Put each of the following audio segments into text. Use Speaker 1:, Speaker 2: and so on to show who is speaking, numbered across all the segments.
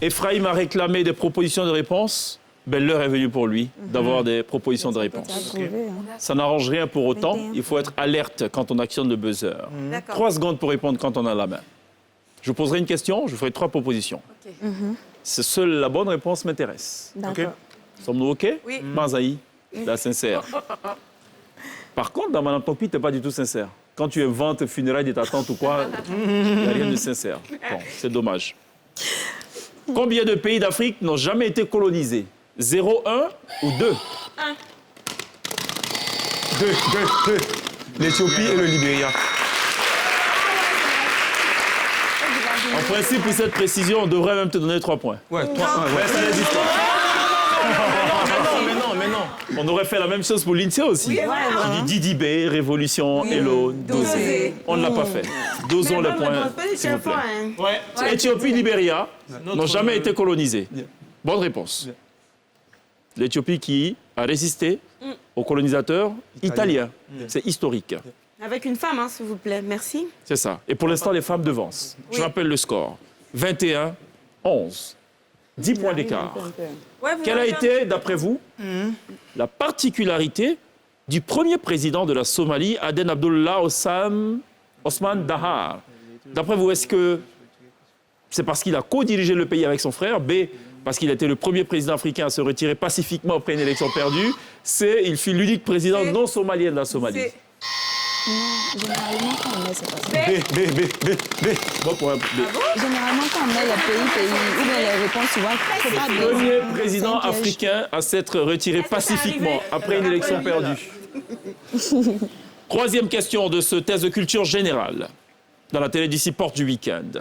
Speaker 1: Ephraim a réclamé des propositions de réponse. Ben, l'heure est venue pour lui d'avoir des propositions de réponse. Ça n'arrange rien pour autant. Il faut être alerte quand on actionne le buzzer. 3 secondes pour répondre quand on a la main. Je vous poserai une question, je vous ferai 3 propositions. Seule la bonne réponse m'intéresse.
Speaker 2: D'accord.
Speaker 1: Sommes-nous OK?
Speaker 3: Oui.
Speaker 1: Mazaï, la sincère. Par contre, dans Madame Topi, tu n'es pas du tout sincère. Quand tu inventes funérailles de ta tante ou quoi, il n'y a rien de sincère. Bon, c'est dommage. Combien de pays d'Afrique n'ont jamais été colonisés? 0, 1 ou 2?
Speaker 4: 2. L'Éthiopie et le Libéria.
Speaker 1: En principe, pour cette précision, on devrait même te donner 3 points.
Speaker 4: Ouais, 3, 1.
Speaker 1: Ouais, ça n'existe pas. Mais non. On aurait fait la même chose pour l'INSEE aussi. Tu dis Didi B, Révolution, Hello, Dosé. On ne l'a pas fait. Dosons le point, s'il vous plaît. Éthiopie, Libéria n'ont jamais été colonisés. Bonne réponse. L'Éthiopie qui a résisté aux colonisateurs italiens. C'est historique.
Speaker 3: Avec une femme, hein, s'il vous plaît. Merci.
Speaker 1: C'est ça. Et pour l'instant, les femmes devancent. Je rappelle le score. 21, 11. 10 points d'écart.
Speaker 3: Ouais,
Speaker 1: Quelle a été, d'après vous, la particularité du premier président de la Somalie, Aden Abdullah Osman Dahar? D'après vous, est-ce que c'est parce qu'il a co-dirigé le pays avec son frère? B, parce qu'il a été le premier président africain à se retirer pacifiquement après une élection perdue? C, il fut l'unique président non somalien de la Somalie.
Speaker 2: Généralement, quand on met, c'est pas ça.
Speaker 4: B.
Speaker 1: Bon point. B.
Speaker 2: Généralement, quand on met les pays, ou bien les réponses, tu vois, faut pas B.
Speaker 1: Premier président africain à s'être retiré pacifiquement après une élection perdue. 3e question de ce test de culture générale dans la télé d'ici Porte du Week-end.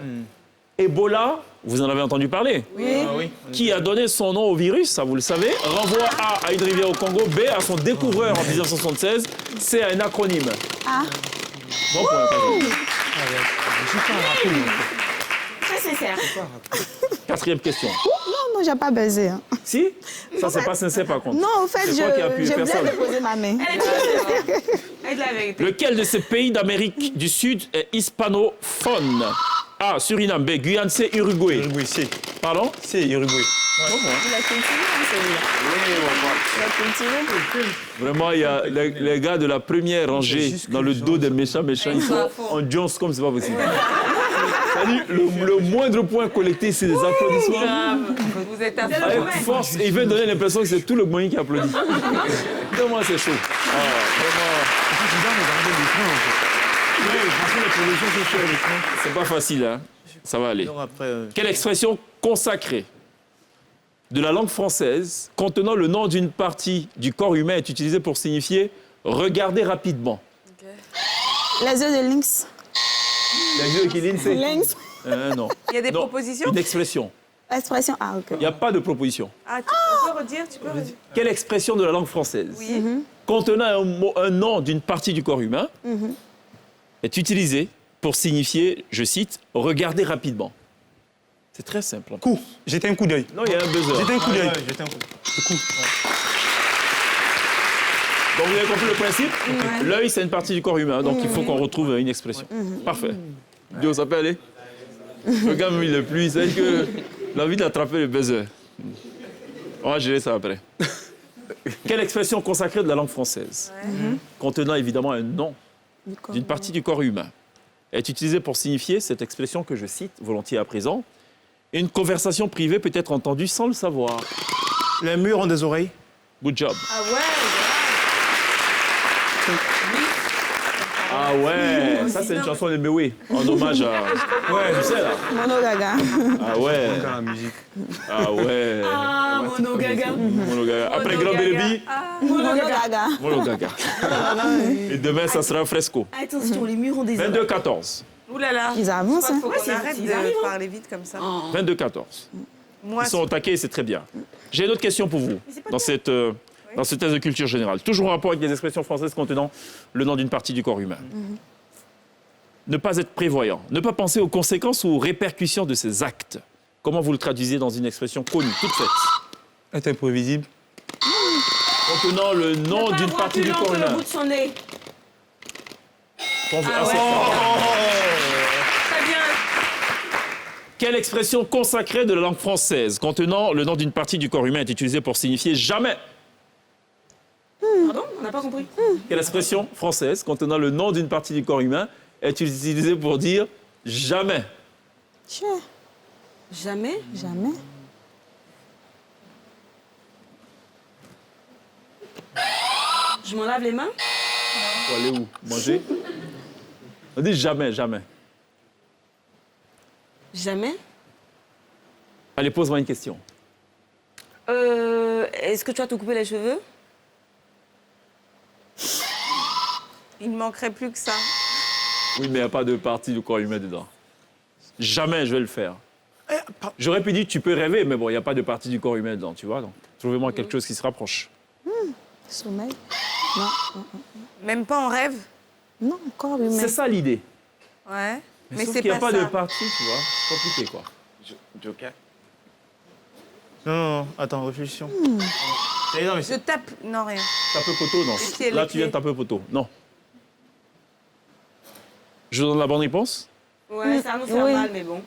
Speaker 1: Ebola, vous en avez entendu parler?
Speaker 3: Oui.
Speaker 1: Qui a donné son nom au virus, ça vous le savez? Renvoie A à une rivière au Congo, B à son découvreur en 1976, C à un acronyme.
Speaker 2: Ah.
Speaker 1: Bon point.
Speaker 3: Très sincère.
Speaker 1: 4e question.
Speaker 2: Non, j'ai pas baisé. Hein.
Speaker 1: Si? Ça, c'est pas sincère par contre.
Speaker 2: Non, en fait,
Speaker 1: C'est
Speaker 2: je
Speaker 1: toi qui as appuyé,
Speaker 2: viens
Speaker 1: personne.
Speaker 2: de poser ma main.
Speaker 3: Avec la vérité.
Speaker 1: Lequel de ces pays d'Amérique du Sud est hispanophone? A, Suriname, B, Guyane, C, Uruguay.
Speaker 4: Uruguay, C.
Speaker 1: Pardon?
Speaker 4: C'est Uruguay.
Speaker 2: Il a cultivé, hein, celui-là. Il a cultivé.
Speaker 1: Vraiment, il y a les gars de la première rangée dans le dos des méchants, ils sont en Jones comme c'est pas possible. C'est-à-dire, le moindre point collecté, c'est des applaudissements.
Speaker 3: Vous êtes à fond.
Speaker 1: Avec force, et il veut donner l'impression que c'est tout le monde qui applaudit. Comment c'est chaud. C'est pas facile, hein. Ça va aller. Quelle expression consacrée de la langue française contenant le nom d'une partie du corps humain est utilisée pour signifier « regarder rapidement ».
Speaker 2: Les yeux de lynx.
Speaker 1: Les yeux qui c'est...
Speaker 2: Lynx.
Speaker 1: Non.
Speaker 3: Il y a des
Speaker 1: Non,
Speaker 3: propositions?
Speaker 1: Une expression.
Speaker 2: Expression. Ah, ok.
Speaker 1: Il n'y a pas de proposition.
Speaker 3: Ah, tu peux redire?
Speaker 1: Quelle expression de la langue française contenant un nom d'une partie du corps humain est utilisée pour signifier, je cite, « regarder rapidement ». C'est très simple.
Speaker 4: Coup. Jeter un coup d'œil.
Speaker 1: Non, il y a un buzzer.
Speaker 4: Jeter un coup d'œil.
Speaker 1: Donc vous avez compris le principe? L'œil, c'est une partie du corps humain, donc il faut qu'on retrouve une expression. Parfait. Dieu, ça peut aller? Le gars me le plus, c'est que l'envie d'attraper le buzzer. On va gérer ça après. Quelle expression consacrée de la langue française, contenant évidemment un nom d'une partie du corps humain, est utilisée pour signifier cette expression que je cite volontiers à présent? Une conversation privée peut être entendue sans le savoir.
Speaker 4: Les murs ont des oreilles.
Speaker 1: Good job.
Speaker 3: Ah ouais.
Speaker 1: Ah ouais, ça c'est une chanson de Mewé, en hommage à... Ouais, tu sais là.
Speaker 2: Mono Gaga.
Speaker 1: Ah ouais,
Speaker 4: Dans la musique.
Speaker 1: ah ouais.
Speaker 3: Ah, Mono Gaga.
Speaker 1: Mono Gaga. Après Grand Baby,
Speaker 2: Mono Gaga.
Speaker 1: Mono Gaga. Et demain, ça sera Fresco.
Speaker 3: Attention, les murs ont des oreilles.
Speaker 1: 22-14.
Speaker 3: Ouh là là.
Speaker 2: Ils avancent. Hein.
Speaker 3: Faut qu'on arrête de parler vite comme ça.
Speaker 1: 22-14.
Speaker 3: Moi,
Speaker 1: Ils sont au taquet, c'est très bien. J'ai une autre question pour vous, dans ce test de culture générale. Toujours en rapport avec les expressions françaises contenant le nom d'une partie du corps humain. Ne pas être prévoyant, ne pas penser aux conséquences ou aux répercussions de ses actes. Comment vous le traduisez dans une expression connue, toute faite?
Speaker 4: Être imprévisible.
Speaker 1: Contenant le nom d'une partie du corps
Speaker 3: le
Speaker 1: humain.
Speaker 3: bout de son nez.
Speaker 1: Très bien. Quelle expression consacrée de la langue française contenant le nom d'une partie du corps humain est utilisée pour signifier jamais?
Speaker 2: Pardon? On n'a pas compris.
Speaker 1: Quelle expression française contenant le nom d'une partie du corps humain est utilisée pour dire jamais?
Speaker 2: Jamais?
Speaker 5: Jamais.
Speaker 2: Je m'en lave les mains?
Speaker 1: Pour aller où? Manger? On dit jamais, jamais.
Speaker 2: Jamais?
Speaker 1: Allez, pose-moi une question.
Speaker 2: Est-ce que tu vas te couper les cheveux?
Speaker 3: Il ne manquerait plus que ça.
Speaker 1: Oui, mais il n'y a pas de partie du corps humain dedans. Jamais je vais le faire. J'aurais pu dire, tu peux rêver, mais bon, il n'y a pas de partie du corps humain dedans, tu vois. Donc, trouvez-moi quelque chose qui se rapproche.
Speaker 5: Sommeil.
Speaker 3: Même pas en rêve?
Speaker 5: Non, corps humain.
Speaker 1: C'est ça l'idée.
Speaker 3: Ouais. Mais
Speaker 1: sauf
Speaker 3: c'est
Speaker 1: qu'il n'y
Speaker 3: pas
Speaker 1: a pas
Speaker 3: ça.
Speaker 1: de partie, tu vois. C'est compliqué, quoi.
Speaker 6: Joker. Non, attends, réfléchissons. Non, mais
Speaker 3: Je tape... Non, rien.
Speaker 1: Tape poteau, non.
Speaker 3: Les pieds,
Speaker 1: Là,
Speaker 3: les
Speaker 1: tu viens de
Speaker 3: pieds.
Speaker 1: taper poteau. Non. Je vous donne la bonne réponse?
Speaker 2: Ouais, ça va nous faire
Speaker 5: Oui.
Speaker 2: mal, mais bon.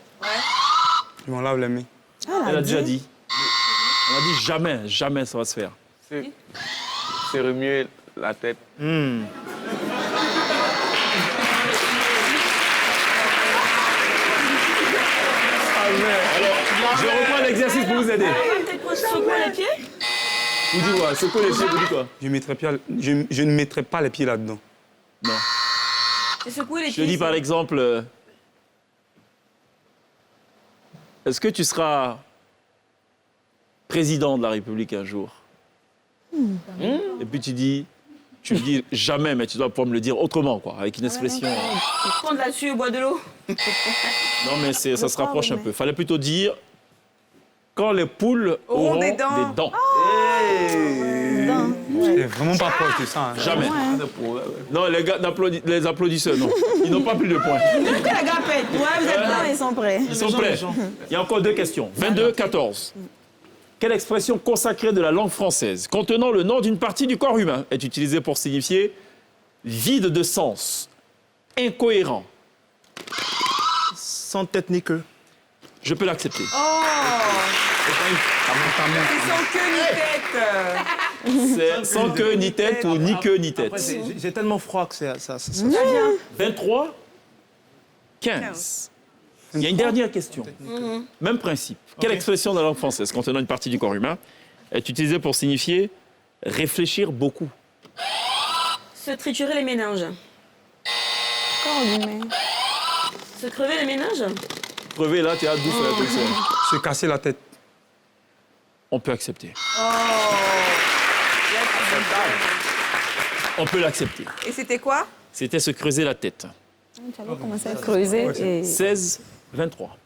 Speaker 4: Je m'en lave les mains.
Speaker 1: Elle a déjà dit. On a dit jamais, jamais ça va se faire.
Speaker 6: c'est remuer la tête.
Speaker 1: Je reprends l'exercice pour vous aider.
Speaker 2: Peut-être qu'on se secouer les pieds?
Speaker 1: Vous dites quoi? C'est quoi les pieds? Vous dites quoi?
Speaker 4: Je ne mettrai pas les pieds là-dedans.
Speaker 1: Non.
Speaker 2: Et secouer les
Speaker 1: Je
Speaker 2: pieds?
Speaker 1: dis par exemple, est-ce que tu seras président de la République un jour? Et puis tu dis jamais, mais tu dois pouvoir me le dire autrement, quoi, avec une expression.
Speaker 2: Prendre là-dessus au bois de l'eau.
Speaker 1: Non, mais ça se rapproche un peu. Fallait plutôt dire quand les poules
Speaker 3: Auront
Speaker 1: auront
Speaker 3: des dents.
Speaker 4: C'est vraiment pas proche de ça. hein.
Speaker 1: Jamais. Non, les gars, les applaudisseurs, non. Ils n'ont pas plus de points.
Speaker 2: La gapette. Ouais, vous êtes
Speaker 5: Non, ils sont prêts.
Speaker 1: Ils sont prêts. Il y a encore 2 questions. 22-14. Quelle expression consacrée de la langue française contenant le nom d'une partie du corps humain est utilisée pour signifier vide de sens, incohérent?
Speaker 6: Sans tête ni queue.
Speaker 1: Je peux l'accepter.
Speaker 3: Oh! C'est sans queue ni tête.
Speaker 1: C'est sans queue ni tête ou ni queue ni tête.
Speaker 6: Après, j'ai tellement froid que ça
Speaker 1: 23, 15. Il y a une dernière question. Même principe. Quelle expression de la langue française contenant une partie du corps humain est utilisée pour signifier réfléchir beaucoup?
Speaker 2: Se triturer les méninges.
Speaker 5: Corps humain.
Speaker 2: Se crever les méninges.
Speaker 1: Crever là, tu as 12 sur la question.
Speaker 4: Se casser la tête.
Speaker 1: On peut accepter.
Speaker 3: Oh!
Speaker 1: On peut l'accepter.
Speaker 3: Et c'était quoi?
Speaker 1: C'était se creuser la tête.
Speaker 5: Tu avais commencé à creuser et...
Speaker 1: 16, 23.